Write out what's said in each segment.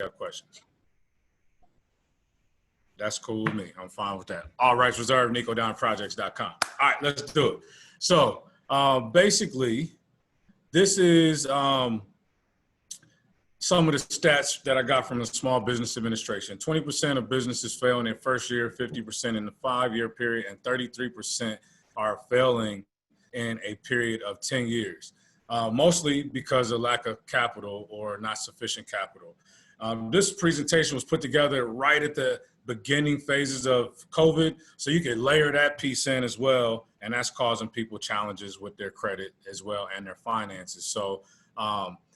have questions. That's cool with me. I'm fine with that. All rights reserved, NicoDownProjects.com. All right, let's do it. So basically, this is some of the stats that I got from the Small Business Administration. 20% of businesses fail in their first year, 50% in the 5-year period, and 33% are failing in a period of 10 years, mostly because of lack of capital or not sufficient capital. This presentation was put together right at the beginning phases of COVID, so you could layer that piece in as well, and that's causing people challenges with their credit as well and their finances. So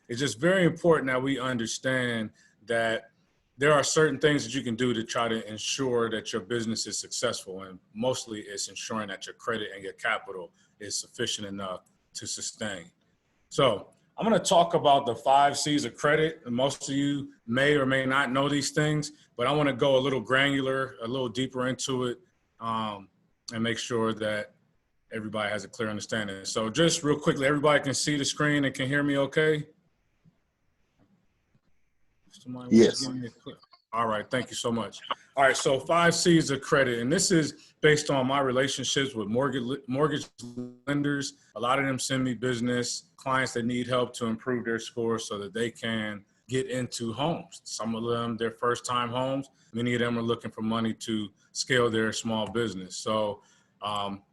it's just very important that we understand that there are certain things that you can do to try to ensure that your business is successful, and mostly it's ensuring that your credit and your capital is sufficient enough to sustain. So I'm going to talk about the 5 C's of credit. Most of you may or may not know these things, but I want to go a little granular, a little deeper into it, and make sure that everybody has a clear understanding. So just real quickly, everybody can see the screen and can hear me okay? Yes. All right, thank you so much. All right, so 5 C's of credit, and this is based on my relationships with mortgage lenders. A lot of them send me business clients that need help to improve their score so that they can get into homes. Some of them, their first time homes. Many of them are looking for money to scale their small business. So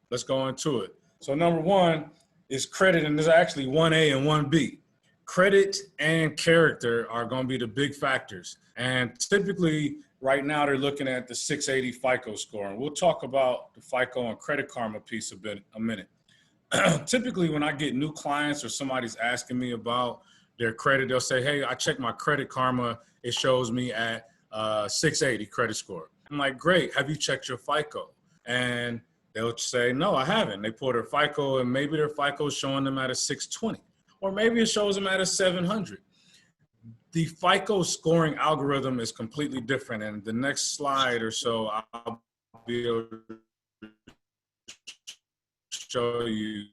let's go into it. So number 1 is credit, and there's actually 1A and 1B. Credit and character are going to be the big factors. And typically, right now, they're looking at the 680 FICO score. And we'll talk about the FICO and Credit Karma piece a minute. Typically, when I get new clients or somebody's asking me about their credit, they'll say, hey, I checked my Credit Karma. It shows me at 680 credit score. I'm like, great. Have you checked your FICO? And they'll say, no, I haven't. They pull their FICO, and maybe their FICO is showing them at a 620. Or maybe it shows them at a 700. The FICO scoring algorithm is completely different. And the next slide or so, I'll be able to show you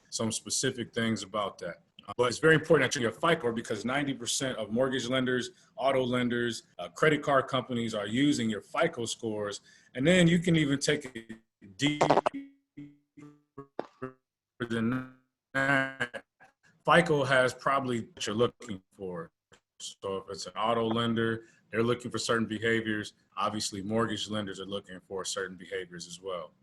some specific things about that. But it's very important that you get FICO because 90% of mortgage lenders, auto lenders, credit card companies are using your FICO scores. And then you can even take it deeper than that. FICO has probably what you're looking for. So if it's an auto lender, they're looking for certain behaviors. Obviously, mortgage lenders are looking for certain behaviors as well.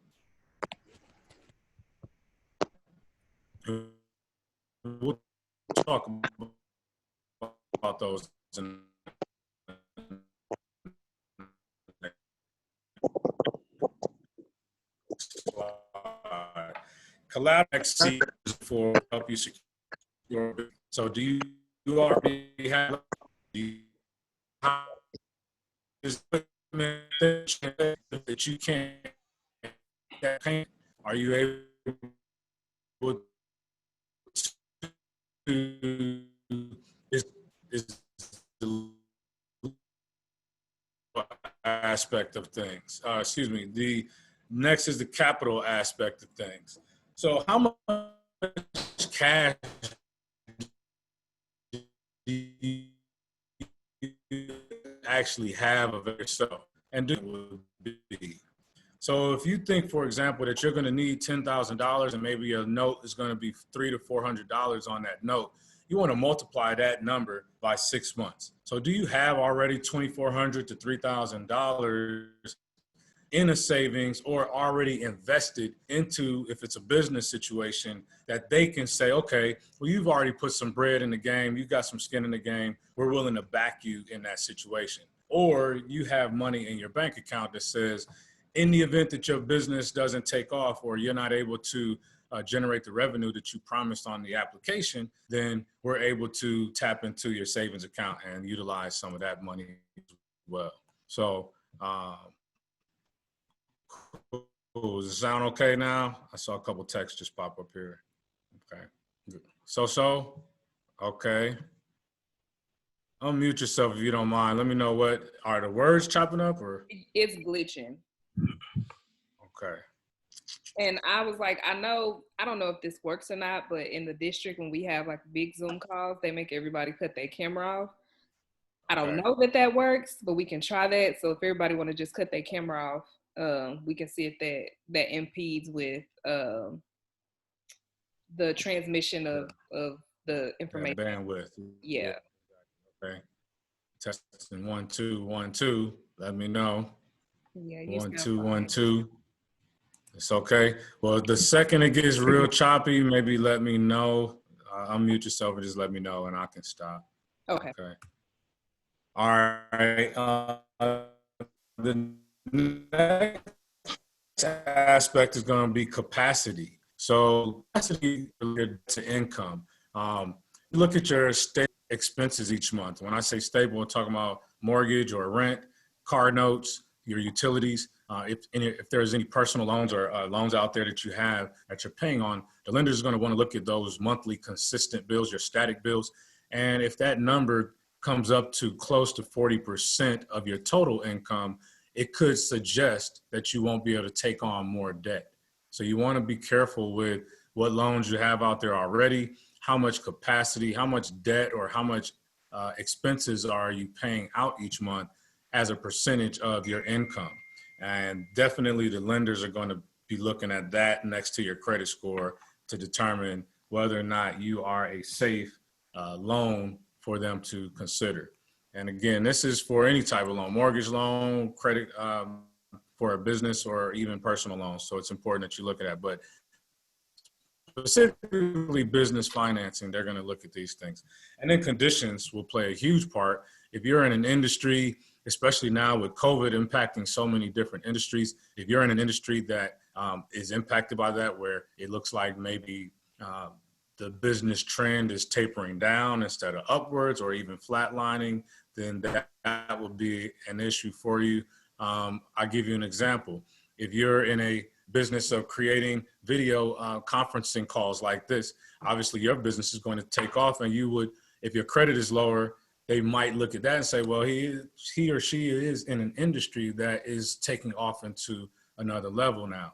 We'll talk about those in the next slide. Collateral for help you secure. So do you already have that you can't paint? Are you able to is the aspect of things? Excuse me. The next is the capital aspect of things. So how much cash you actually have of yourself and do would be. So if you think, for example, that you're going to need $10,000 and maybe a note is going to be $300 to $400 on that note, you want to multiply that number by 6 months. So do you have already $2,400 to $3,000 in a savings or already invested into, if it's a business situation, that they can say, okay, well, you've already put some bread in the game. You've got some skin in the game. We're willing to back you in that situation. Or you have money in your bank account that says, in the event that your business doesn't take off or you're not able to generate the revenue that you promised on the application, then we're able to tap into your savings account and utilize some of that money as well. So, cool. Does it sound okay now? I saw a couple texts just pop up here. Okay. So, okay. Unmute yourself if you don't mind. Let me know what, are the words chopping up or? It's glitching. Okay. And I was like, I don't know if this works or not, but in the district, when we have like big Zoom calls, they make everybody cut their camera off. I don't Okay. know that works, but we can try that. So if everybody want to just cut their camera off, we can see if that impedes with the transmission of the Yeah, information. bandwidth. Yeah. Yeah. Okay. Testing 1 2 1 2. Let me know. Yeah, you 1 sound 2 1 fine. 2. It's okay. Well, the second it gets real choppy, maybe let me know. Unmute yourself and just let me know, and I can stop. Okay. Okay. All right. The next aspect is going to be capacity. So capacity related to income. Look at your state expenses each month. When I say stable, I'm talking about mortgage or rent, car notes, your utilities. If there's any personal loans or loans out there that you have that you're paying on, the lender is going to want to look at those monthly consistent bills, your static bills. And if that number comes up to close to 40% of your total income, it could suggest that you won't be able to take on more debt. So you want to be careful with what loans you have out there already, how much capacity, how much debt, or how much expenses are you paying out each month as a percentage of your income. And definitely the lenders are going to be looking at that next to your credit score to determine whether or not you are a safe loan for them to consider. And again, this is for any type of loan, mortgage loan, credit for a business, or even personal loans. So it's important that you look at that. But specifically business financing, they're going to look at these things. And then conditions will play a huge part. If you're in an industry, especially now with COVID impacting so many different industries, if you're in an industry that is impacted by that, where it looks like maybe the business trend is tapering down instead of upwards or even flatlining, then that will be an issue for you. I'll give you an example. If you're in a business of creating video conferencing calls like this, obviously your business is going to take off, and you would, if your credit is lower, they might look at that and say, well, he or she is in an industry that is taking off into another level now.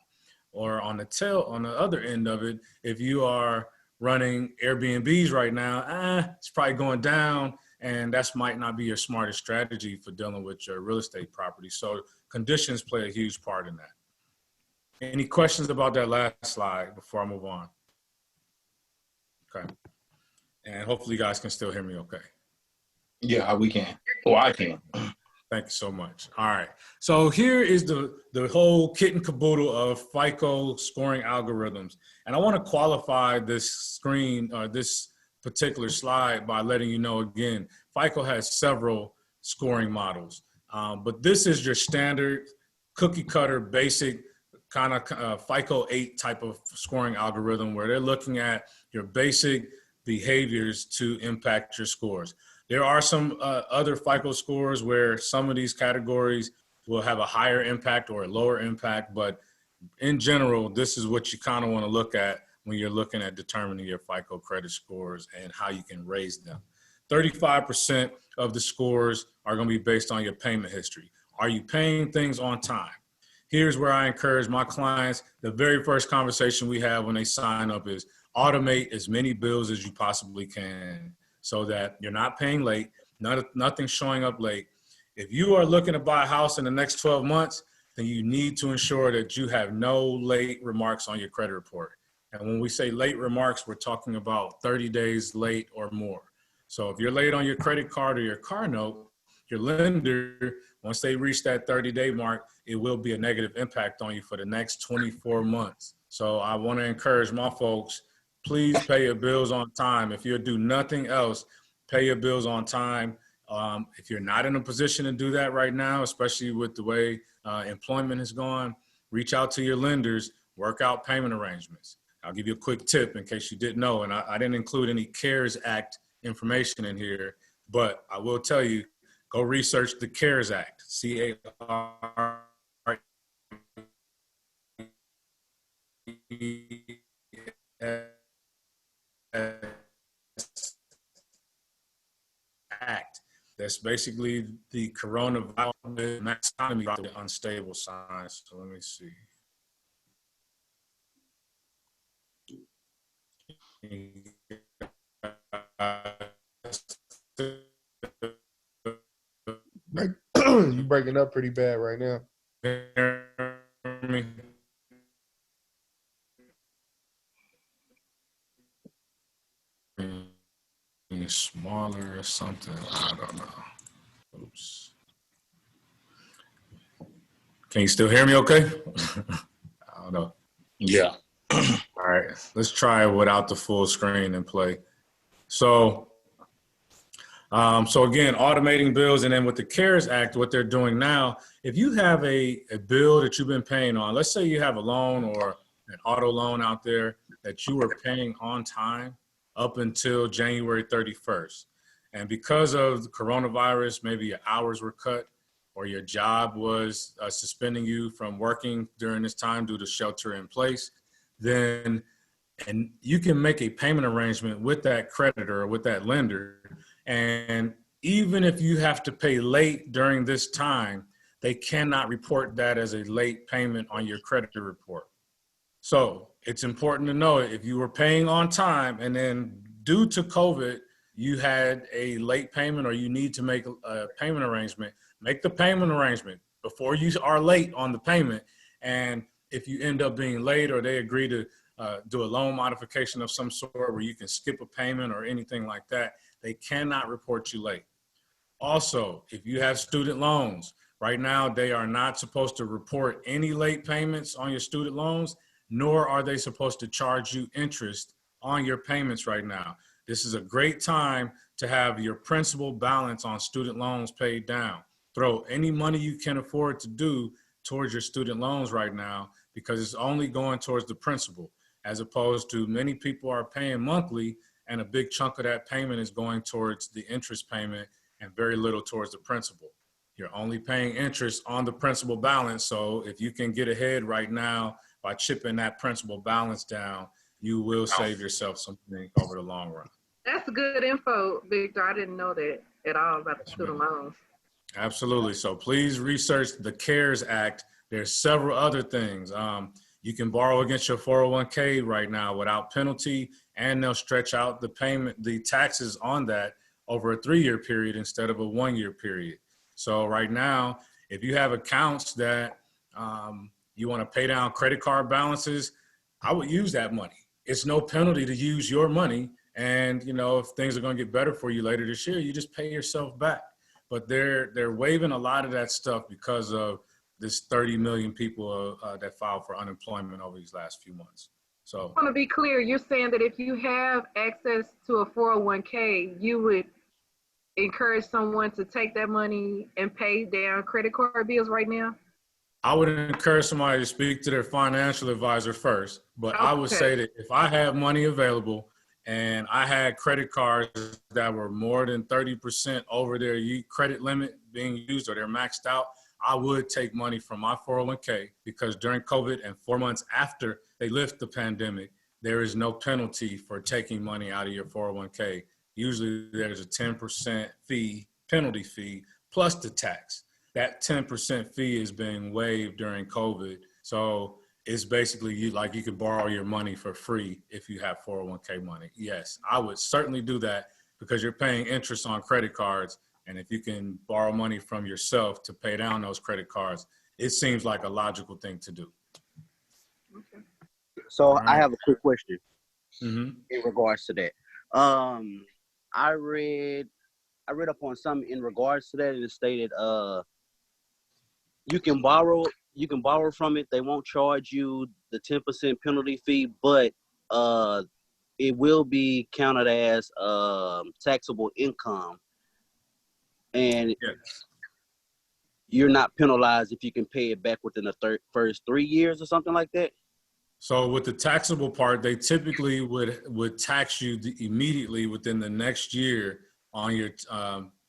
Or on the other end of it, if you are running Airbnbs right now, it's probably going down, and that might not be your smartest strategy for dealing with your real estate property. So conditions play a huge part in that. Any questions about that last slide before I move on? Okay. And hopefully you guys can still hear me okay. Yeah, we can. Well, I can. Thank you so much. All right. So here is the whole kit and caboodle of FICO scoring algorithms. And I want to qualify this screen or this particular slide by letting you know again, FICO has several scoring models. But this is your standard cookie cutter basic kind of FICO 8 type of scoring algorithm where they're looking at your basic behaviors to impact your scores. There are some other FICO scores where some of these categories will have a higher impact or a lower impact, but in general, this is what you kind of want to look at when you're looking at determining your FICO credit scores and how you can raise them. 35% of the scores are going to be based on your payment history. Are you paying things on time? Here's where I encourage my clients, the very first conversation we have when they sign up is automate as many bills as you possibly can so that you're not paying late, nothing showing up late. If you are looking to buy a house in the next 12 months, then you need to ensure that you have no late remarks on your credit report. And when we say late remarks, we're talking about 30 days late or more. So if you're late on your credit card or your car note, your lender, once they reach that 30-day mark, it will be a negative impact on you for the next 24 months. So I want to encourage my folks, please pay your bills on time. If you do nothing else, pay your bills on time. If you're not in a position to do that right now, especially with the way employment has gone, reach out to your lenders, work out payment arrangements. I'll give you a quick tip in case you didn't know, and I didn't include any CARES Act information in here, but I will tell you, go research the CARES Act, C-A-R Act. That's basically the coronavirus economy, the unstable signs. So let me see. You breaking up pretty bad right now. Any smaller or something? I don't know. Oops. Can you still hear me okay? I don't know. Yeah. All right, let's try it without the full screen and play. So again, automating bills, and then with the CARES Act, what they're doing now, if you have a bill that you've been paying on, let's say you have a loan or an auto loan out there that you were paying on time up until January 31st. And because of the coronavirus, maybe your hours were cut or your job was suspending you from working during this time due to shelter in place, then and you can make a payment arrangement with that creditor or with that lender. And even if you have to pay late during this time, they cannot report that as a late payment on your creditor report. So it's important to know if you were paying on time and then due to COVID, you had a late payment or you need to make a payment arrangement, make the payment arrangement before you are late on the payment. And if you end up being late or they agree to do a loan modification of some sort where you can skip a payment or anything like that, they cannot report you late. Also, if you have student loans, right now they are not supposed to report any late payments on your student loans, nor are they supposed to charge you interest on your payments right now. This is a great time to have your principal balance on student loans paid down. Throw any money you can afford to do towards your student loans right now because it's only going towards the principal, as opposed to many people are paying monthly and a big chunk of that payment is going towards the interest payment and very little towards the principal. You're only paying interest on the principal balance. So if you can get ahead right now by chipping that principal balance down, you will save yourself something over the long run. That's good info, Victor. I didn't know that at all about the student loans. Absolutely. So please research the CARES Act. There's several other things. You can borrow against your 401k right now without penalty, and they'll stretch out the payment, the taxes on that over a 3-year period instead of a 1-year period. So right now, if you have accounts that you want to pay down credit card balances, I would use that money. It's no penalty to use your money. And, you know, if things are going to get better for you later this year, you just pay yourself back. But they're waiving a lot of that stuff because of this 30 million people that filed for unemployment over these last few months. So I want to be clear. You're saying that if you have access to a 401k, you would encourage someone to take that money and pay down credit card bills right now? I would encourage somebody to speak to their financial advisor first, but I would say that if I have money available and I had credit cards that were more than 30% over their credit limit being used or they're maxed out, I would take money from my 401k because during COVID and 4 months after they lift the pandemic, there is no penalty for taking money out of your 401k. Usually there's a 10% fee, penalty fee, plus the tax. That 10% fee is being waived during COVID. So it's basically you can borrow your money for free if you have 401k money. Yes, I would certainly do that because you're paying interest on credit cards. And if you can borrow money from yourself to pay down those credit cards, it seems like a logical thing to do. Okay. So right. I have a quick question in regards to that. I read up on something in regards to that, and it stated you can borrow from it. They won't charge you the 10% penalty fee, but it will be counted as taxable income, and you're not penalized if you can pay it back within the first 3 years or something like that. So with the taxable part, they typically would tax you immediately within the next year on your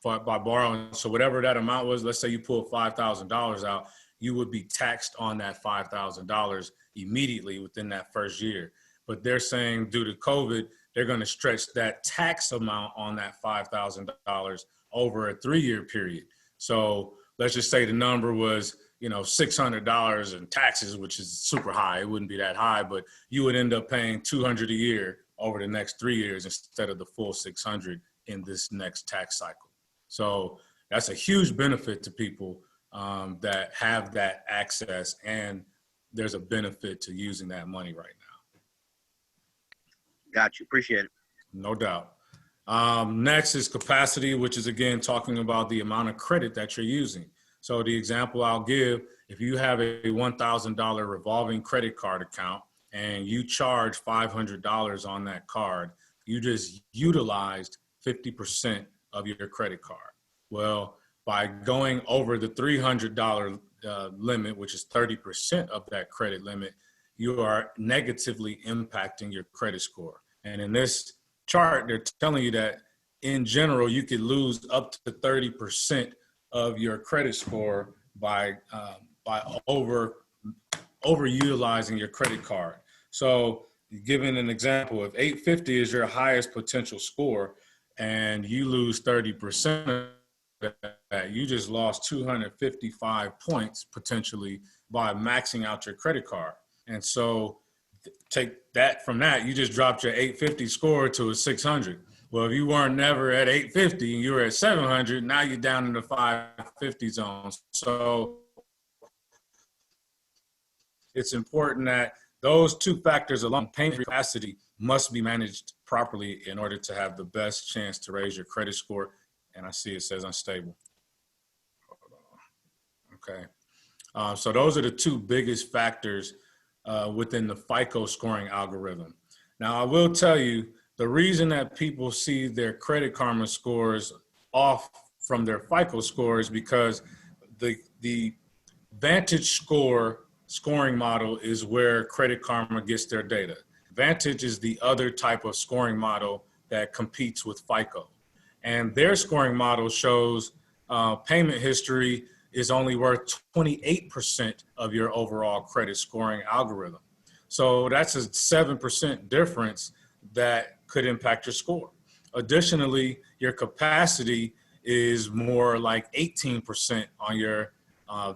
by borrowing. So whatever that amount was, let's say you pull $5,000 out, you would be taxed on that $5,000 immediately within that first year. But they're saying due to COVID, they're going to stretch that tax amount on that $5,000 over a 3-year period. So let's just say the number was, $600 in taxes, which is super high. It wouldn't be that high, but you would end up paying $200 a year over the next 3 years instead of the full $600 in this next tax cycle. So that's a huge benefit to people that have that access, and there's a benefit to using that money right now. Got you. Appreciate it. No doubt. Next is capacity, which is again talking about the amount of credit that you're using. So the example I'll give, if you have a $1,000 revolving credit card account and you charge $500 on that card, you just utilized 50% of your credit card. Well, by going over the $300 limit, which is 30% of that credit limit, you are negatively impacting your credit score. And in this chart, they're telling you that in general, you could lose up to 30% of your credit score by overutilizing your credit card. So giving an example, if 850 is your highest potential score and you lose 30% of that, you just lost 255 points potentially by maxing out your credit card. And so take that from that, you just dropped your 850 score to a 600. Well, if you weren't never at 850 and you were at 700, now you're down in the 550 zone. So it's important that those two factors along payment capacity must be managed properly in order to have the best chance to raise your credit score. And I see it says unstable. Okay. So those are the two biggest factors within the FICO scoring algorithm. Now, I will tell you, the reason that people see their Credit Karma scores off from their FICO score is because the Vantage Score scoring model is where Credit Karma gets their data. Vantage is the other type of scoring model that competes with FICO. And their scoring model shows payment history is only worth 28% of your overall credit scoring algorithm. So that's a 7% difference that could impact your score. Additionally, your capacity is more like 18% on your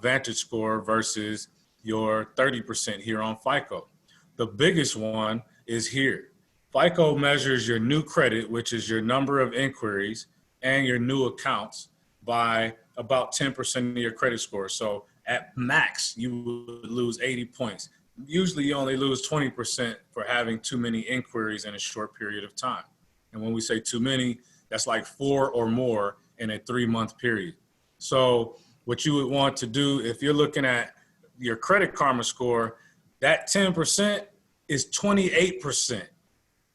Vantage score versus your 30% here on FICO. The biggest one is here. FICO measures your new credit, which is your number of inquiries, and your new accounts by about 10% of your credit score. So at max, you would lose 80 points. Usually you only lose 20% for having too many inquiries in a short period of time. And when we say too many, that's like 4 or more in a 3-month period. So what you would want to do if you're looking at your Credit Karma score, that 10% is 28%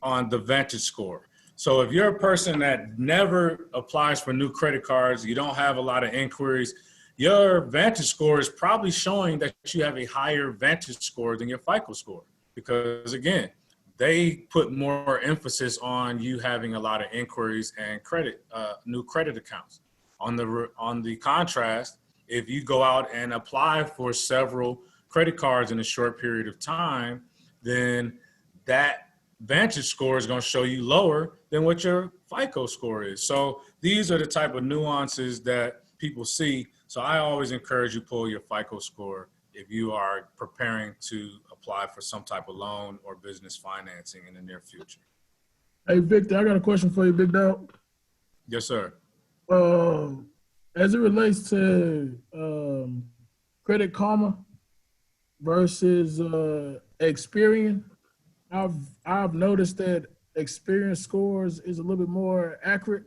on the Vantage score. So if you're a person that never applies for new credit cards, you don't have a lot of inquiries, your Vantage score is probably showing that you have a higher Vantage score than your FICO score. Because again, they put more emphasis on you having a lot of inquiries and new credit accounts. On the contrast, if you go out and apply for several credit cards in a short period of time, then that Vantage score is going to show you lower than what your FICO score is. So these are the type of nuances that people see. So I always encourage you to pull your FICO score if you are preparing to apply for some type of loan or business financing in the near future. Hey, Victor, I got a question for you, big dog. Yes, sir. As it relates to Credit Karma versus Experian, I've noticed that Experian scores is a little bit more accurate.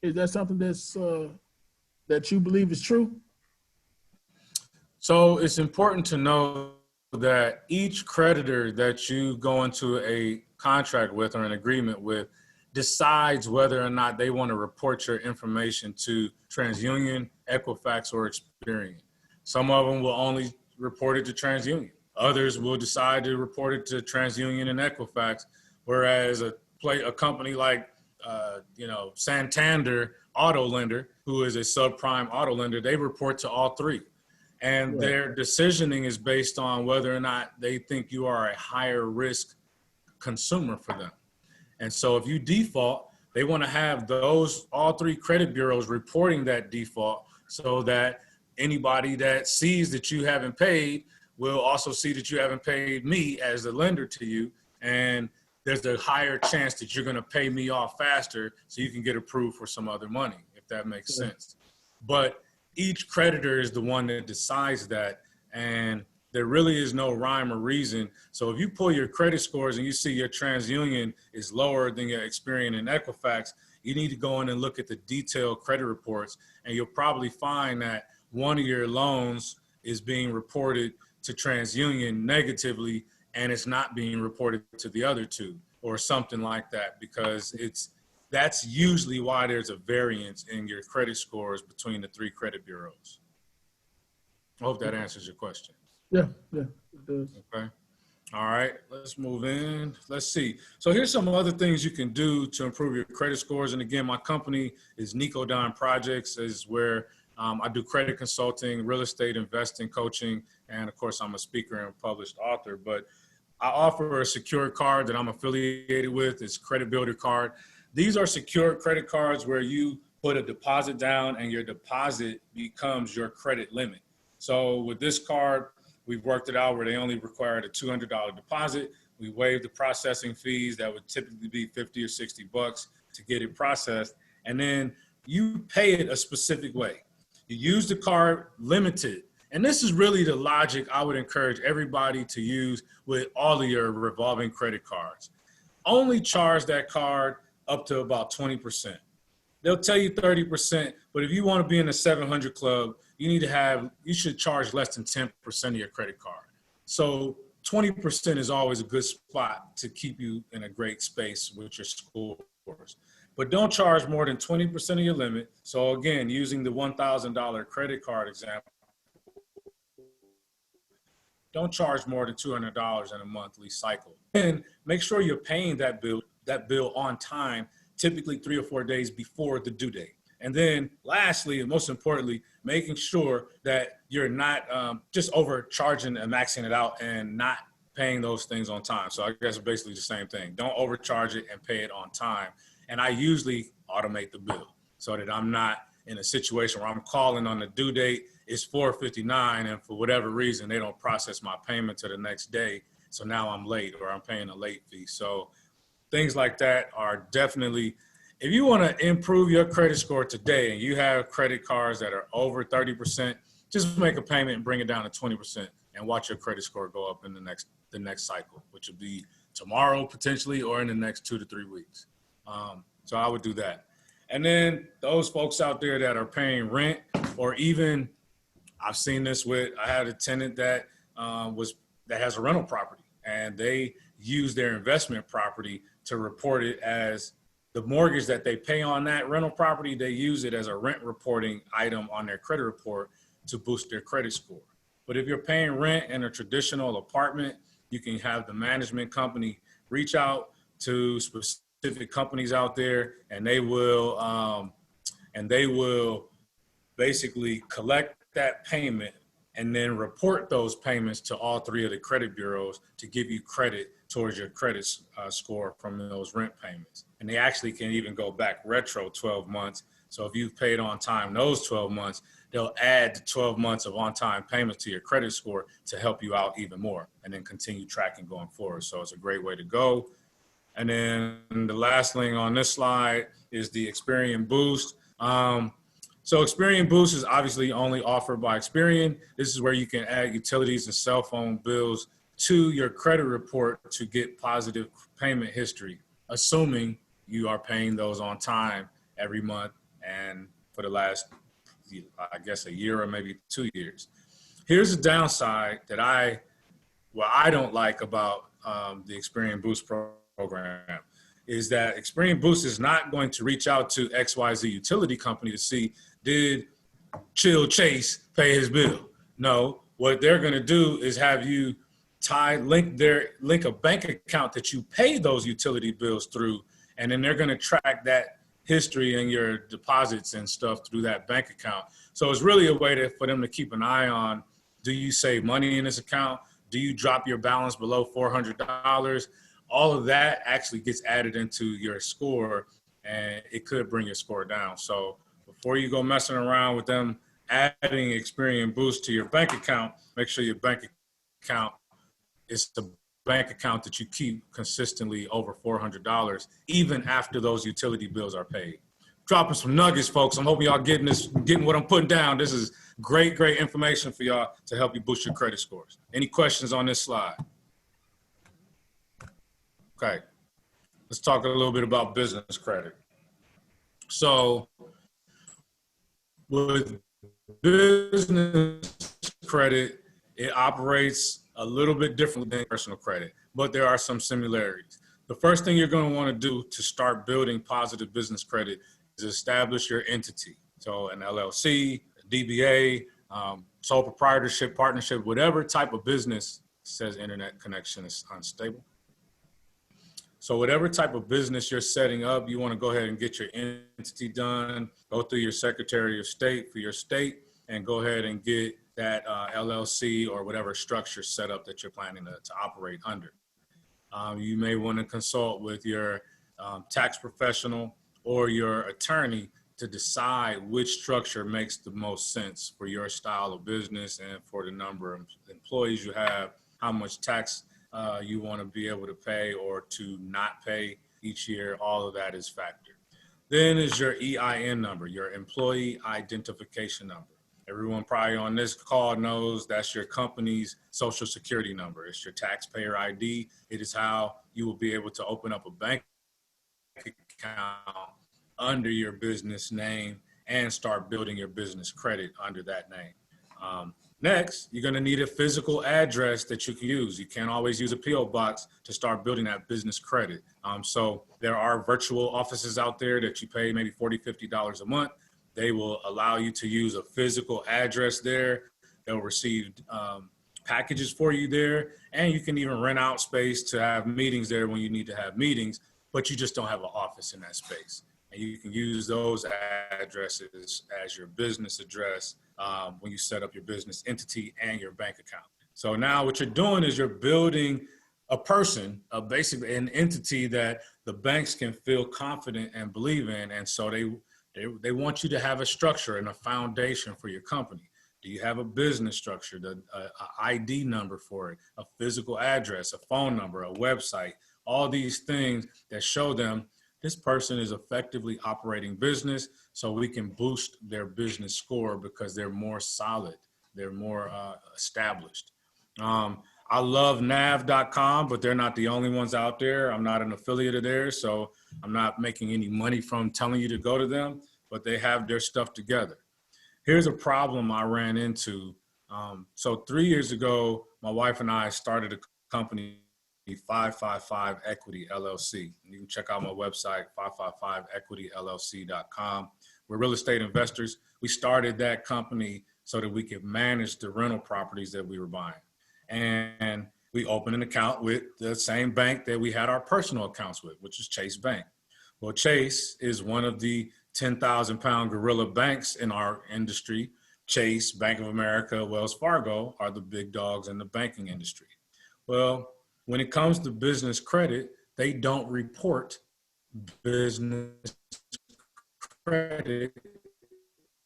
Is that something that's that you believe is true? So it's important to know that each creditor that you go into a contract with or an agreement with decides whether or not they want to report your information to TransUnion, Equifax, or Experian. Some of them will only report it to TransUnion. Others will decide to report it to TransUnion and Equifax, whereas a company like Santander Auto Lender, who is a subprime auto lender, they report to all three. And their decisioning is based on whether or not they think you are a higher risk consumer for them. And so if you default, they want to have all three credit bureaus reporting that default so that anybody that sees that you haven't paid will also see that you haven't paid me as the lender to you. And there's a higher chance that you're going to pay me off faster so you can get approved for some other money, if that makes sense. but each creditor is the one that decides that, and there really is no rhyme or reason. So if you pull your credit scores and you see your TransUnion is lower than your Experian and Equifax, you need to go in and look at the detailed credit reports, and you'll probably find that one of your loans is being reported to TransUnion negatively, and it's not being reported to the other two, or something like that, because that's usually why there's a variance in your credit scores between the three credit bureaus. I hope that answers your question. Yeah, it does. Okay. All right, let's move in. Let's see. So here's some other things you can do to improve your credit scores. And again, my company is Nico Don Projects, is where I do credit consulting, real estate investing, coaching, and of course, I'm a speaker and published author. But I offer a secure card that I'm affiliated with. It's Credit Builder Card. These are secure credit cards where you put a deposit down and your deposit becomes your credit limit. So with this card, we've worked it out where they only required a $200 deposit. We waived the processing fees that would typically be 50 or 60 bucks to get it processed. And then you pay it a specific way. You use the card limited. And this is really the logic I would encourage everybody to use with all of your revolving credit cards. Only charge that card up to about 20%. They'll tell you 30%, but if you want to be in the 700 club, you should charge less than 10% of your credit card. So 20% is always a good spot to keep you in a great space with your scores. But don't charge more than 20% of your limit. So again, using the $1,000 credit card example, don't charge more than $200 in a monthly cycle. And make sure you're paying that bill on time, typically 3 or 4 days before the due date. And then lastly, and most importantly, making sure that you're not just overcharging and maxing it out and not paying those things on time. So I guess it's basically the same thing. Don't overcharge it and pay it on time. And I usually automate the bill so that I'm not in a situation where I'm calling on the due date, it's 4:59, and for whatever reason, they don't process my payment to the next day. So now I'm late, or I'm paying a late fee. So things like that are definitely, if you want to improve your credit score today and you have credit cards that are over 30%, just make a payment and bring it down to 20% and watch your credit score go up in the next cycle, which will be tomorrow potentially, or in the next 2 to 3 weeks. So I would do that. And then those folks out there that are paying rent, or even I've seen this with, I had a tenant that has a rental property, and they use their investment property to report it as the mortgage that they pay on that rental property. They use it as a rent reporting item on their credit report to boost their credit score. But if you're paying rent in a traditional apartment, you can have the management company reach out to specific companies out there, and they will basically collect that payment and then report those payments to all three of the credit bureaus to give you credit towards your credit score from those rent payments. And they actually can even go back retro 12 months. So if you've paid on time those 12 months, they'll add the 12 months of on-time payments to your credit score to help you out even more, and then continue tracking going forward. So it's a great way to go. And then the last thing on this slide is the Experian Boost. So Experian Boost is obviously only offered by Experian. This is where you can add utilities and cell phone bills to your credit report to get positive payment history, assuming you are paying those on time every month and for the last, I guess, a year or maybe 2 years. Here's the downside that I don't like about the Experian Boost program is that Experian Boost is not going to reach out to XYZ utility company to see, did Chill Chase pay his bill? No, what they're going to do is have you link a bank account that you pay those utility bills through, and then they're going to track that history and your deposits and stuff through that bank account. So it's really a way for them to keep an eye on, do you save money in this account? Do you drop your balance below $400? All of that actually gets added into your score, and it could bring your score down. So before you go messing around with them adding Experian Boost to your bank account, make sure your bank account is the bank account that you keep consistently over $400, even after those utility bills are paid. dropping some nuggets, folks. I'm hoping y'all getting what I'm putting down. This is great information for y'all to help you boost your credit scores. Any questions on this slide? Okay, let's talk a little bit about business credit. So with business credit, it operates a little bit differently than personal credit, but there are some similarities. The first thing you're going to want to do to start building positive business credit is establish your entity. So an LLC, a DBA, sole proprietorship, partnership, whatever type of business says internet connection is unstable. So whatever type of business you're setting up, you want to go ahead and get your entity done, go through your Secretary of State for your state, and go ahead and get that LLC or whatever structure set up that you're planning to operate under. You may want to consult with your tax professional or your attorney to decide which structure makes the most sense for your style of business and for the number of employees you have, how much tax you want to be able to pay or to not pay each year. All of that is factored. Then is your EIN number, your employee identification number. Everyone probably on this call knows that's your company's social security number. It's your taxpayer ID. It is how you will be able to open up a bank account under your business name and start building your business credit under that name. Next, you're going to need a physical address that you can use. You can't always use a P.O. box to start building that business credit. So there are virtual offices out there that you pay maybe $40, $50 a month. They will allow you to use a physical address there. They'll receive packages for you there. And you can even rent out space to have meetings there when you need to have meetings, but you just don't have an office in that space. And you can use those addresses as your business address when you set up your business entity and your bank account. So now what you're doing is you're building a person, basically an entity that the banks can feel confident and believe in. And so they want you to have a structure and a foundation for your company. Do you have a business structure, a ID number for it, a physical address, a phone number, a website, all these things that show them this person is effectively operating business, so we can boost their business score because they're more solid, they're more established. I love nav.com, but they're not the only ones out there. I'm not an affiliate of theirs, so I'm not making any money from telling you to go to them, but they have their stuff together. Here's a problem I ran into. So 3 years ago, my wife and I started a company, 555 Equity LLC. You can check out my website, 555equityllc.com. We're real estate investors. We started that company so that we could manage the rental properties that we were buying. And we opened an account with the same bank that we had our personal accounts with, which is Chase Bank. Well, Chase is one of the 10,000-pound gorilla banks in our industry. Chase, Bank of America, Wells Fargo are the big dogs in the banking industry. Well, when it comes to business credit, they don't report business credit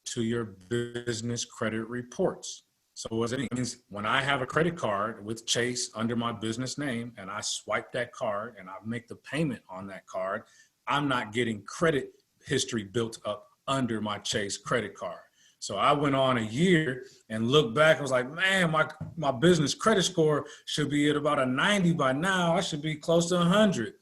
to your business credit reports. So what it means, when I have a credit card with Chase under my business name and I swipe that card and I make the payment on that card, I'm not getting credit history built up under my Chase credit card. So I went on a year and looked back. I was like, man, my business credit score should be at about a 90 by now. I should be close to 100.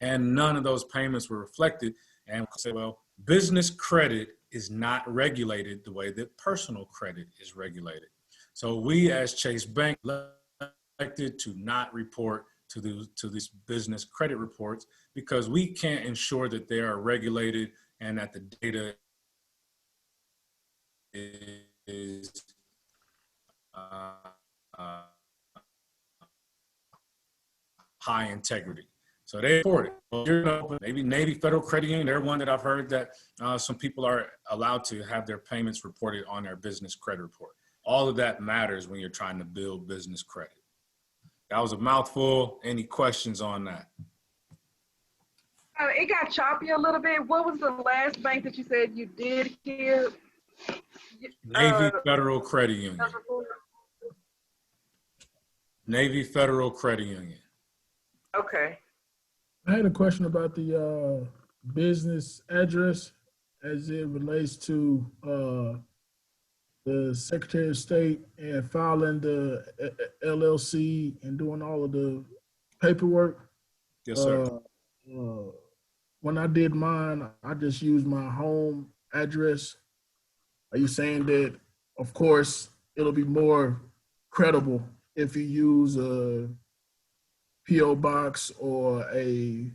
And none of those payments were reflected. And I said, well, business credit is not regulated the way that personal credit is regulated. So we as Chase Bank elected to not report to these business credit reports because we can't ensure that they are regulated and that the data is high integrity. So they report it. Maybe Navy Federal Credit Union, they're one that I've heard that some people are allowed to have their payments reported on their business credit report. All of that matters when you're trying to build business credit. That was a mouthful. Any questions on that? It got choppy a little bit. What was the last bank that you said you did hear? Navy Federal Credit Union. Navy Federal Credit Union. Okay. I had a question about the business address as it relates to the Secretary of State and filing the LLC and doing all of the paperwork. Yes, sir. When I did mine, I just used my home address. Are you saying that, of course, it'll be more credible if you use a P.O. box or a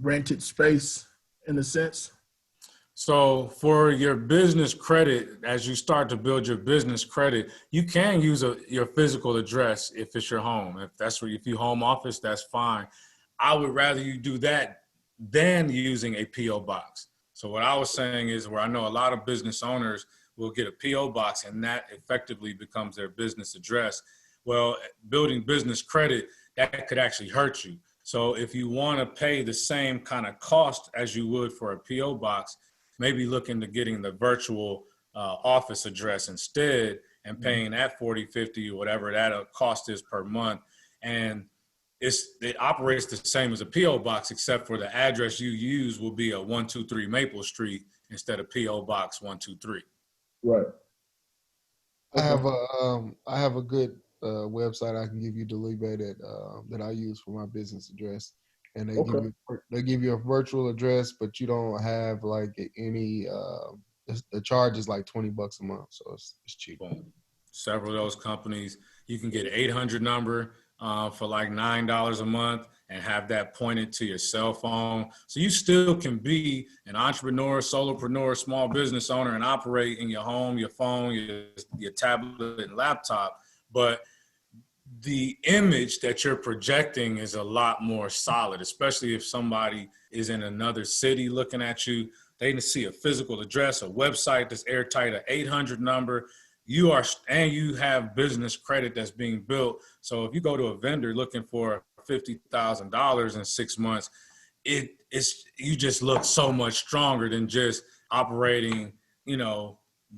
rented space in a sense? So for your business credit, as you start to build your business credit, you can use your physical address if it's your home. If you home office, that's fine. I would rather you do that than using a P.O. box. So what I was saying is, where I know a lot of business owners will get a P.O. box and that effectively becomes their business address. Well, building business credit, that could actually hurt you. So if you want to pay the same kind of cost as you would for a P.O. box, maybe look into getting the virtual office address instead and paying that 40, 50, or whatever that cost is per month. And it operates the same as a P.O. box, except for the address you use will be a 123 Maple Street instead of P.O. Box 123. Right. I have a good website I can give you, Delibe, that I use for my business address, and they give you a virtual address, but you don't have like any. The charge is like $20 a month, so it's cheap. Boom. Several of those companies, you can get an 800 number for like $9 a month and have that pointed to your cell phone. So you still can be an entrepreneur, solopreneur, small business owner and operate in your home, your phone, your tablet and laptop. But the image that you're projecting is a lot more solid, especially if somebody is in another city looking at you. They can see a physical address, a website that's airtight, an 800 number. You have business credit that's being built. So if you go to a vendor looking for $50,000 in 6 months, you just look so much stronger than just operating,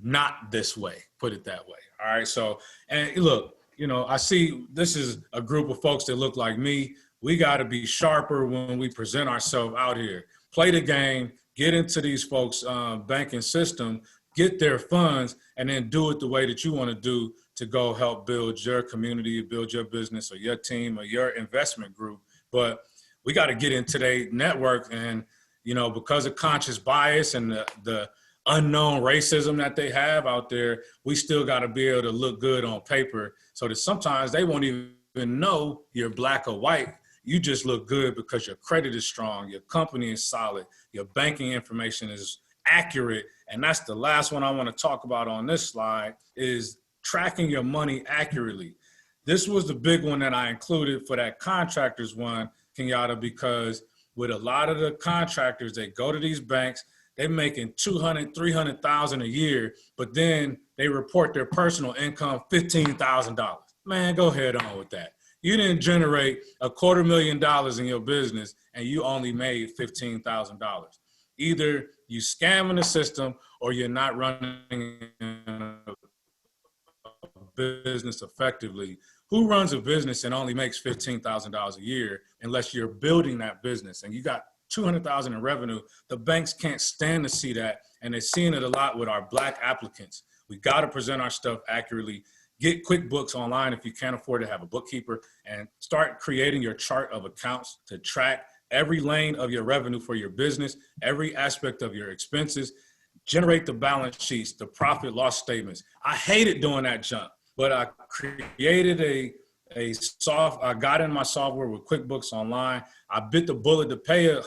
not this way, put it that way. All right. So, and look, I see this is a group of folks that look like me. We got to be sharper when we present ourselves out here. Play the game, get into these folks' banking system, get their funds, and then do it the way that you want to do to go help build your community, build your business or your team or your investment group. But we got to get into their network, and, because of conscious bias and the unknown racism that they have out there, we still got to be able to look good on paper so that sometimes they won't even know you're black or white. You just look good because your credit is strong, your company is solid, your banking information is accurate. And that's the last one I want to talk about on this slide, is tracking your money accurately. This was the big one that I included for that contractors one, Kenyatta, because with a lot of the contractors, they go to these banks, they're making $200,000, $300,000 a year, but then they report their personal income, $15,000. Man, go ahead on with that. You didn't generate $250,000 in your business and you only made $15,000. Either you scamming the system or you're not running a business effectively. Who runs a business and only makes $15,000 a year unless you're building that business and you got $200,000 in revenue? The banks can't stand to see that, and they're seeing it a lot with our black applicants. We got to present our stuff accurately. Get QuickBooks online if you can't afford to have a bookkeeper, and start creating your chart of accounts to track every lane of your revenue for your business, every aspect of your expenses. Generate the balance sheets, the profit loss statements. I hated doing that junk, but I created I got in my software with QuickBooks Online. I bit the bullet to pay $150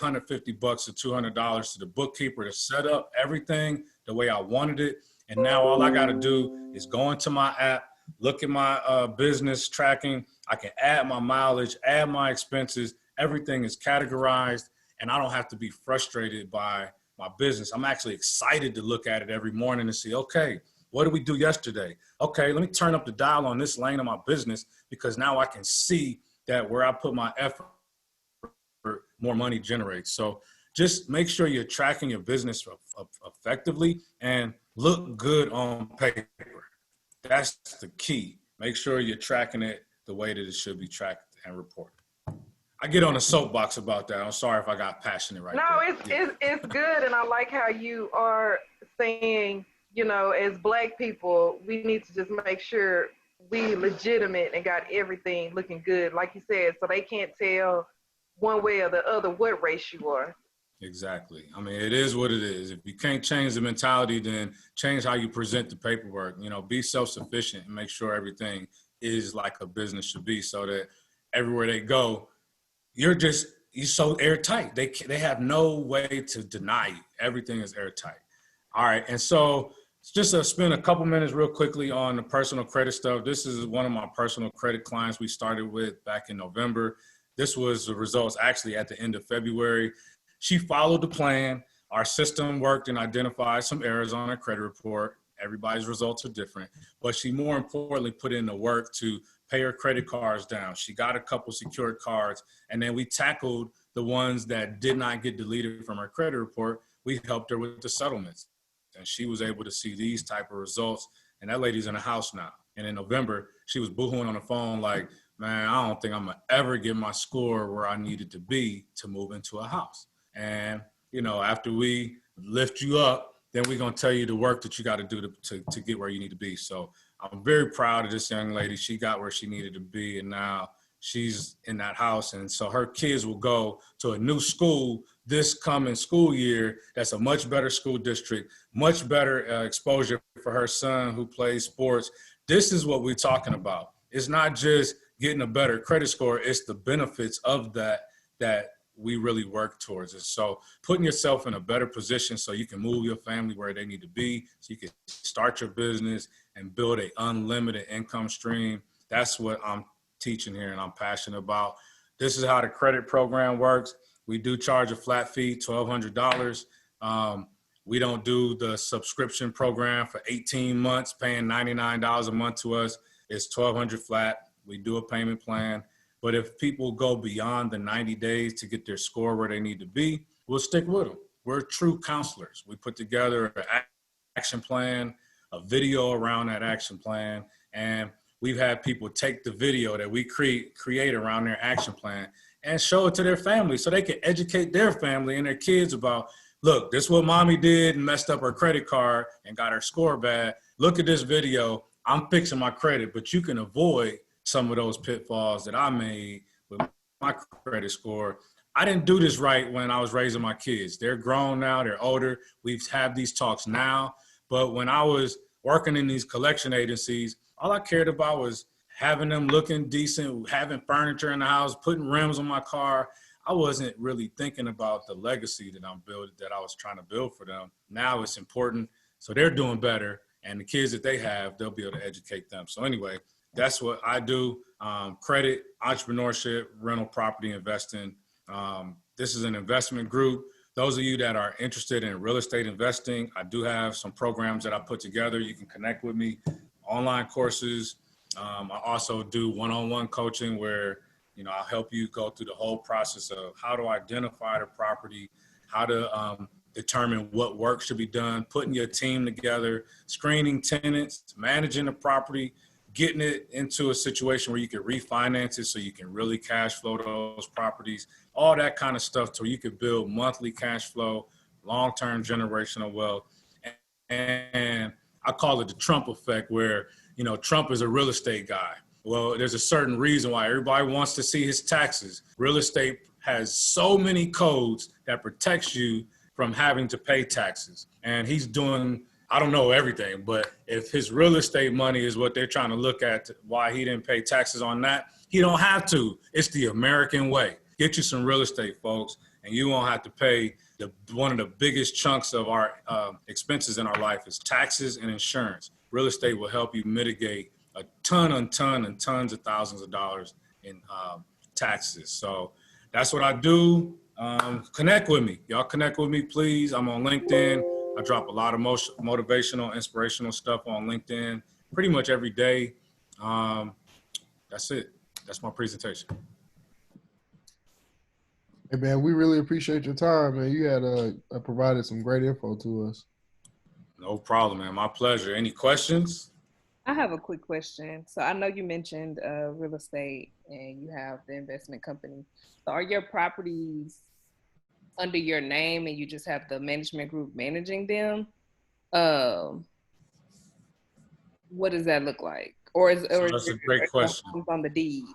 or $200 to the bookkeeper to set up everything the way I wanted it. And now all I got to do is go into my app, look at my business tracking. I can add my mileage, add my expenses. Everything is categorized, and I don't have to be frustrated by my business. I'm actually excited to look at it every morning and see, okay, what did we do yesterday? Okay, let me turn up the dial on this lane of my business, because now I can see that where I put my effort, more money generates. So just make sure you're tracking your business effectively and look good on paper. That's the key. Make sure you're tracking it the way that it should be tracked and reported. I get on a soapbox about that. I'm sorry if I got passionate right No, there. it's good, and I like how you are saying, as Black people, we need to just make sure we legitimate and got everything looking good, like you said, so they can't tell one way or the other what race you are. Exactly. I mean, it is what it is. If you can't change the mentality, then change how you present the paperwork. Be self-sufficient and make sure everything is like a business should be, so that everywhere they go, you're so airtight. They have no way to deny you. Everything is airtight. All right. And so just to spend a couple minutes real quickly on the personal credit stuff. This is one of my personal credit clients we started with back in November. This was the results actually at the end of February. She followed the plan. Our system worked and identified some errors on her credit report. Everybody's results are different, but she more importantly put in the work to pay her credit cards down. She got a couple secured cards, and then we tackled the ones that did not get deleted from her credit report. We helped her with the settlements, and she was able to see these type of results. And that lady's in a house now. And in November, she was boohooing on the phone like, man, I don't think I'm gonna ever get my score where I needed to be to move into a house. And, after we lift you up, then we're going to tell you the work that you got to do to get where you need to be. So I'm very proud of this young lady. She got where she needed to be, and now she's in that house. And so her kids will go to a new school this coming school year. That's a much better school district, much better exposure for her son who plays sports. This is what we're talking about. It's not just getting a better credit score. It's the benefits of that we really work towards it. So putting yourself in a better position so you can move your family where they need to be, so you can start your business and build an unlimited income stream. That's what I'm teaching here and I'm passionate about. This is how the credit program works. We do charge a flat fee, $1,200. We don't do the subscription program for 18 months, paying $99 a month to us. It's $1,200 flat. We do a payment plan. But if people go beyond the 90 days to get their score where they need to be, we'll stick with them. We're true counselors. We put together an action plan, a video around that action plan, and we've had people take the video that we create around their action plan and show it to their family so they can educate their family and their kids about, look, this is what mommy did and messed up her credit card and got her score bad. Look at this video. I'm fixing my credit, but you can avoid some of those pitfalls that I made with my credit score. I didn't do this right when I was raising my kids. They're grown now, they're older. We've had these talks now. But when I was working in these collection agencies, all I cared about was having them looking decent, having furniture in the house, putting rims on my car. I wasn't really thinking about the legacy that I'm building, that I was trying to build for them. Now it's important. So they're doing better. And the kids that they have, they'll be able to educate them. So anyway, that's what I do. Credit, entrepreneurship, rental property investing. This is an investment group. Those of you that are interested in real estate investing, I do have some programs that I put together. You can connect with me, online courses. I also do one-on-one coaching where, I'll help you go through the whole process of how to identify the property, how to determine what work should be done, putting your team together, screening tenants, managing the property, getting it into a situation where you can refinance it so you can really cash flow those properties, all that kind of stuff, so you can build monthly cash flow, long-term generational wealth. And I call it the Trump effect, where, Trump is a real estate guy. Well, there's a certain reason why everybody wants to see his taxes. Real estate has so many codes that protects you from having to pay taxes. And he's doing, I don't know everything, but if his real estate money is what they're trying to look at, why he didn't pay taxes on that, he don't have to. It's the American way. Get you some real estate, folks, and you won't have to pay one of the biggest chunks of our expenses in our life is taxes and insurance. Real estate will help you mitigate a ton and tons of thousands of dollars in taxes. So that's what I do. Connect with me. Y'all connect with me, please. I'm on LinkedIn. I drop a lot of motivational, inspirational stuff on LinkedIn pretty much every day. That's it. That's my presentation. Hey man, we really appreciate your time, man. You had provided some great info to us. No problem, man. My pleasure. Any questions? I have a quick question. So I know you mentioned real estate and you have the investment company. So are your properties under your name and you just have the management group managing them? Um, what does that look like? Or is So or is that's a it great question. on the deeds?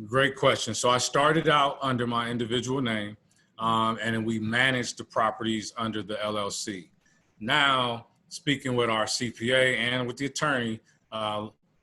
Great question. So I started out under my individual name, and then we managed the properties under the LLC. Now, speaking with our CPA and with the attorney,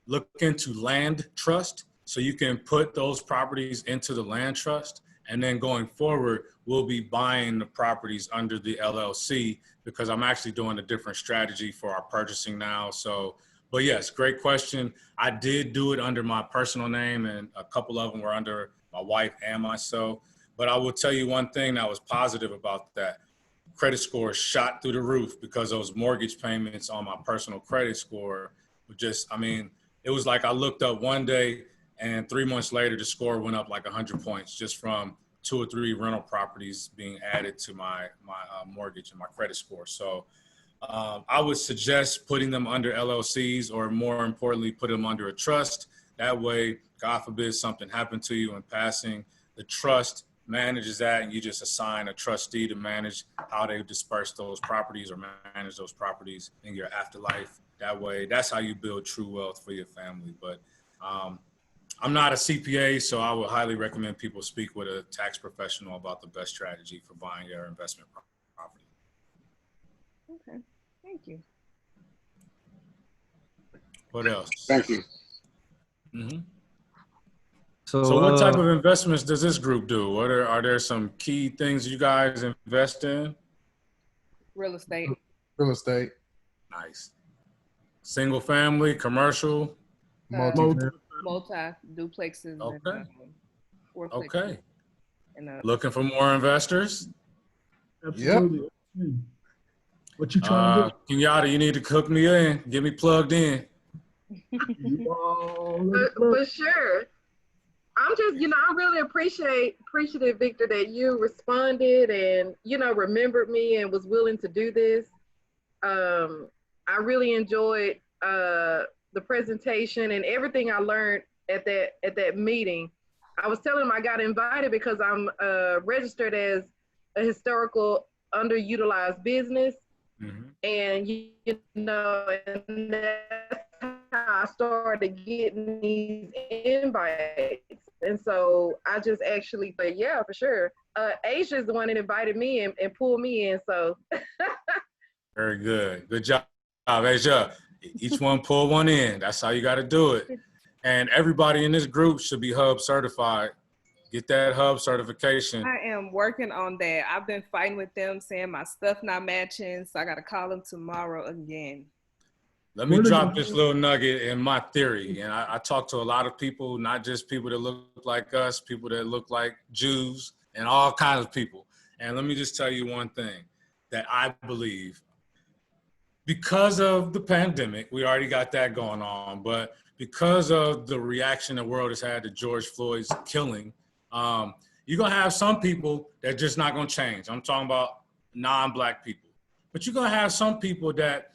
look into land trust so you can put those properties into the land trust. And then going forward, we'll be buying the properties under the LLC because I'm actually doing a different strategy for our purchasing now. So, but yes, great question. I did do it under my personal name, and a couple of them were under my wife and myself. But I will tell you one thing that was positive about that. Credit score shot through the roof because those mortgage payments on my personal credit score were just, I mean, it was like I looked up one day and 3 months later, the score went up like 100 points just from 2 or 3 rental properties being added to my mortgage and my credit score. So I would suggest putting them under LLCs, or more importantly, put them under a trust. That way, God forbid something happened to you in passing, the trust manages that, and you just assign a trustee to manage how they disperse those properties or manage those properties in your afterlife. That way, that's how you build true wealth for your family. But I'm not a CPA, so I would highly recommend people speak with a tax professional about the best strategy for buying your investment property. Okay, thank you. What else? Thank you. Mm-hmm. So, So what type of investments does this group do? What are there some key things you guys invest in? Real estate. Real estate, Nice. Single family, commercial. multi. Multi duplexes. Okay. And, fourplexes. Okay. And, Looking for more investors? Absolutely. What you trying to Uh, Kenyatta, you need to hook me in. Get me plugged in. do? For sure. I'm just, I'm really appreciative, Victor, that you responded and, remembered me and was willing to do this. I really enjoyed the presentation and everything I learned at that meeting. I was telling him I got invited because I'm registered as a historical underutilized business. Mm-hmm. And, and that's how I started getting these invites. And so I just actually said, yeah, for sure. Asia's the one that invited me and pulled me in. So. Very good. Good job, Asia. Each one pull one in. That's how you got to do it. And everybody in this group should be Hub certified. Get that Hub certification. I am working on that. I've been fighting with them saying my stuff not matching, so I got to call them tomorrow again. Let me drop this little nugget in my theory. And I talk to a lot of people, not just people that look like us, people that look like Jews, and all kinds of people. And let me just tell you one thing that I believe. Because of the pandemic, we already got that going on, but because of the reaction the world has had to George Floyd's killing, you're going to have some people that just not going to change. I'm talking about non-Black people. But you're going to have some people that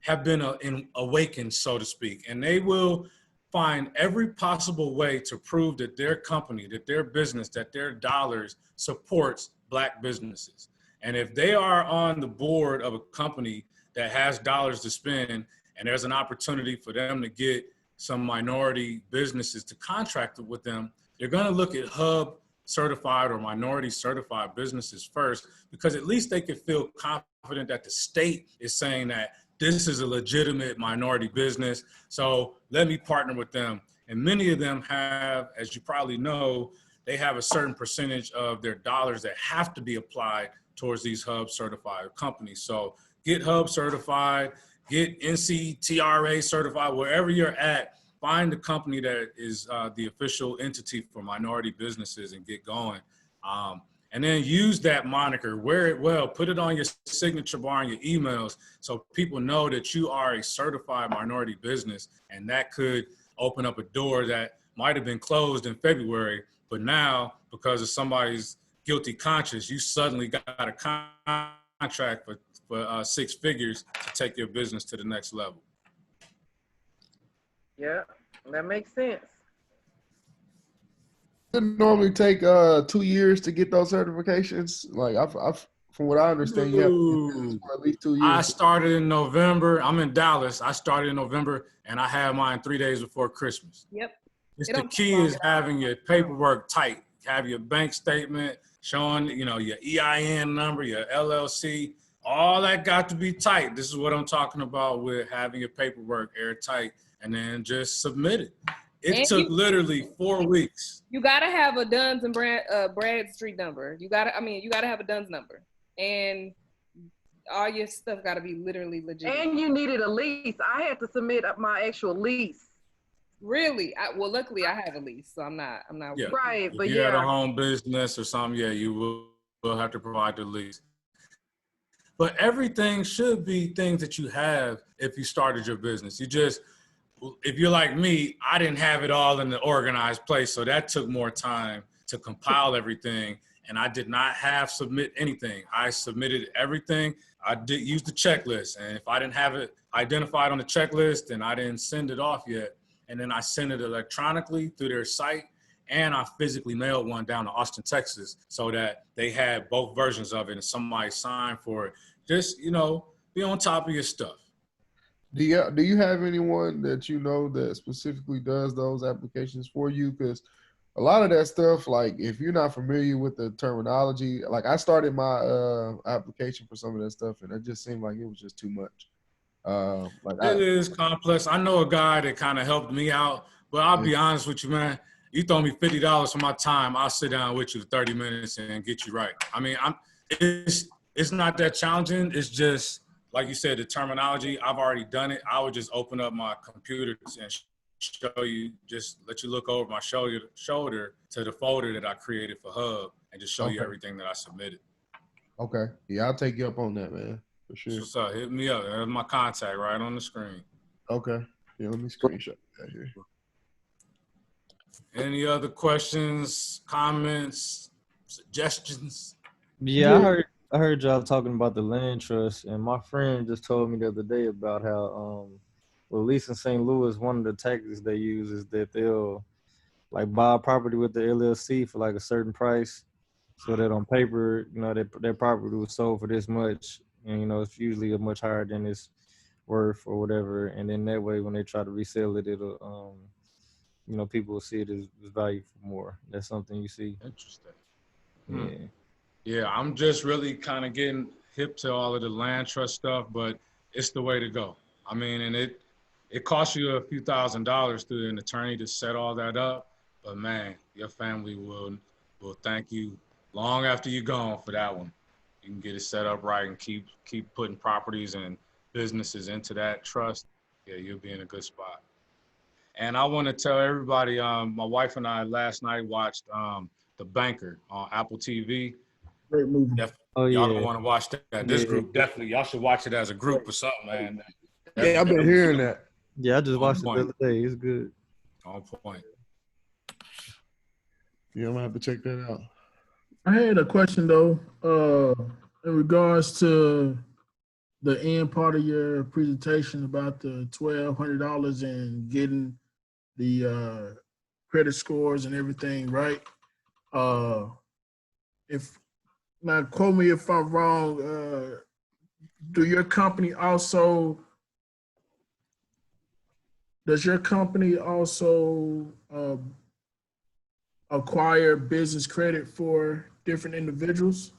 have been awakened, so to speak, and they will find every possible way to prove that their company, that their business, that their dollars supports Black businesses. And if they are on the board of a company that has dollars to spend, and there's an opportunity for them to get some minority businesses to contract with them, they're going to look at Hub certified or minority certified businesses first, because at least they can feel confident that the state is saying that this is a legitimate minority business. So let me partner with them. And many of them have, as you probably know, they have a certain percentage of their dollars that have to be applied towards these Hub certified companies. So get Hub certified, get NCTRA certified, wherever you're at, find the company that is the official entity for minority businesses and get going. And then use that moniker, wear it well, put it on your signature bar and your emails so people know that you are a certified minority business. And that could open up a door that might have been closed in February, but now because of somebody's guilty conscience, you suddenly got a contract for 6 figures to take your business to the next level. Yeah, that makes sense. It normally take 2 years to get those certifications. Like I've from what I understand, you have to be in business Ooh. for at least 2 I years. started in November. I'm in Dallas. I started in November, and I had mine 3 days before Christmas. Yep. It's It the don't take key long is at all. having your paperwork tight. Have your bank statement showing, your EIN number, your LLC. All that got to be tight. This is what I'm talking about with having your paperwork airtight, and then just submit it. It And took literally 4 weeks. you gotta have a Duns and Bradstreet number. You gotta have a Duns number, and all your stuff gotta be literally legit. And you needed a lease. I had to submit my actual lease. Really, luckily I have a lease, so I'm not. Yeah. Right, If but you had a yeah. home business or something, yeah, you will have to provide the lease. But everything should be things that you have if you started your business. If you're like me, I didn't have it all in the organized place, so that took more time to compile everything, and I did not submit anything. I submitted everything. I did use the checklist, and if I didn't have it identified on the checklist, then I didn't send it off yet. And then I sent it electronically through their site, and I physically mailed one down to Austin, Texas, so that they had both versions of it and somebody signed for it. Just, be on top of your stuff. Do you have anyone that you know that specifically does those applications for you? Because a lot of that stuff, like if you're not familiar with the terminology, like I started my application for some of that stuff, and it just seemed like it was just too much. It is complex. I know a guy that kind of helped me out, but I'll be honest with you, man. You throw me $50 for my time, I'll sit down with you for 30 minutes and get you right. I mean, it's not that challenging. It's just, like you said, the terminology. I've already done it. I would just open up my computer and show you, just let you look over my shoulder to the folder that I created for Hub and just show you everything that I submitted. Okay. Yeah, I'll take you up on that, man. For sure. What's up? Hit me up. There's my contact right on the screen. Okay. Yeah, let me screenshot that here. Any other questions, comments, suggestions? Yeah, I heard y'all talking about the land trust, and my friend just told me the other day about how well, at least in St. Louis, one of the tactics they use is that they'll like buy a property with the LLC for like a certain price, so that on paper, their property was sold for this much, and it's usually a much higher than it's worth or whatever, and then that way when they try to resell it, it'll people will see it as value for more. That's something you see. Interesting. Yeah. Yeah, I'm just really kind of getting hip to all of the land trust stuff, but it's the way to go. I mean, and it costs you a few $1,000s through an attorney to set all that up, but man, your family will thank you long after you're gone for that one. You can get it set up right and keep putting properties and businesses into that trust. Yeah, you'll be in a good spot. And I want to tell everybody, my wife and I last night watched The Banker on Apple TV. Great movie. Oh, Y'all yeah. gonna want to watch that. This group definitely, y'all should watch it as a group or something, man. Yeah, I've been hearing that. Yeah, I just watched it the point. other day. It's good. On point. Yeah, I'm gonna have to check that out. I had a question though, in regards to the end part of your presentation about the $1,200 and getting the credit scores and everything right. If now, quote me if I'm wrong. Does your company also acquire business credit for different individuals?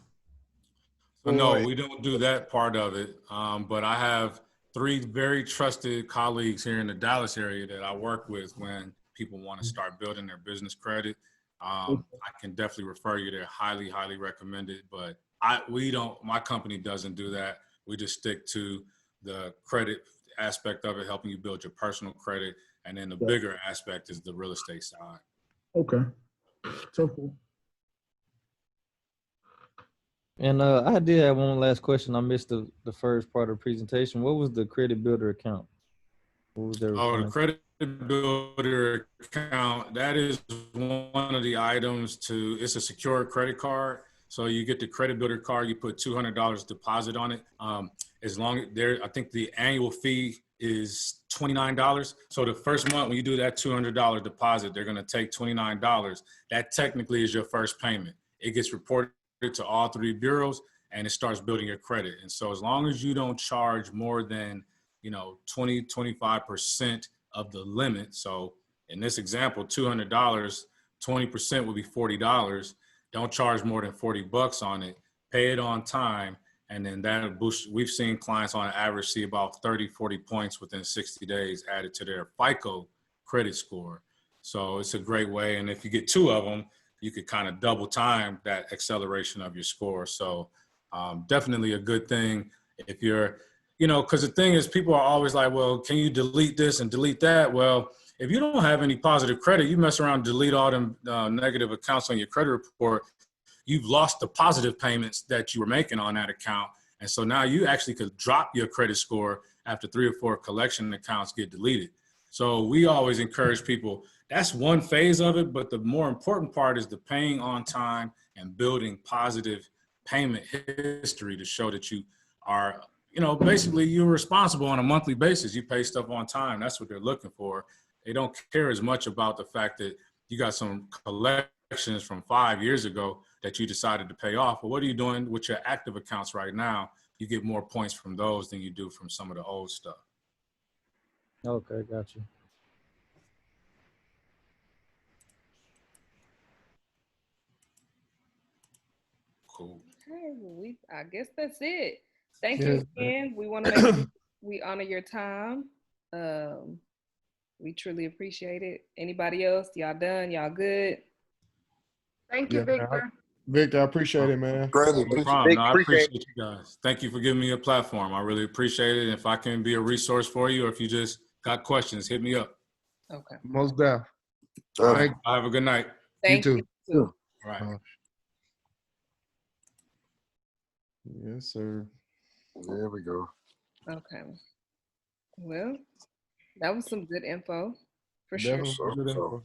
So no, we don't do that part of it. But I have 3 very trusted colleagues here in the Dallas area that I work with when people want to start building their business credit. I can definitely refer you. They're highly, highly recommended, but my company doesn't do that. We just stick to the credit aspect of it, helping you build your personal credit. And then the bigger aspect is the real estate side. Okay. So cool. And I did have one last question. I missed the first part of the presentation. What was the credit builder account? What was their the credit builder account, that is one of the items it's a secure credit card. So you get the credit builder card, you put $200 deposit on it. as long as there, I think the annual fee is $29. So the first month when you do that $200 deposit, they're going to take $29. That technically is your first payment. It gets reported to all 3 bureaus and it starts building your credit. And so as long as you don't charge more than, 25% of the limit. So in this example, $200, 20% would be $40. Don't charge more than $40 on it. Pay it on time. And then that'll boost. We've seen clients on average see about 30, 40 points within 60 days added to their FICO credit score. So it's a great way. And if you get 2 of them, you could kind of double time that acceleration of your score. So definitely a good thing if you're, because the thing is people are always like, well, can you delete this and delete that? Well, if you don't have any positive credit, you mess around and delete all them negative accounts on your credit report, you've lost the positive payments that you were making on that account. And so now you actually could drop your credit score after 3 or 4 collection accounts get deleted. So we always encourage people, that's one phase of it, but the more important part is the paying on time and building positive payment history to show that you are, basically you're responsible on a monthly basis. You pay stuff on time. That's what they're looking for. They don't care as much about the fact that you got some collections from 5 years ago that you decided to pay off. But what are you doing with your active accounts right now? You get more points from those than you do from some of the old stuff. Okay, got you. Cool. Okay, well, I guess that's it. Thank Yes, you again. We want to make sure we honor your time. We truly appreciate it. Anybody else? Y'all done? Y'all good? Thank you, Yeah, man. Victor. Victor, I appreciate it, man. Greatly No problem. No, I appreciate you guys. Thank you for giving me a platform. I really appreciate it. And if I can be a resource for you, or if you just got questions, hit me up. Okay. Most deaf. All right. Have a good night. Thank you you. All right. Yes, sir. There we go. Okay. Well, that was some good info for sure. Definitely good info.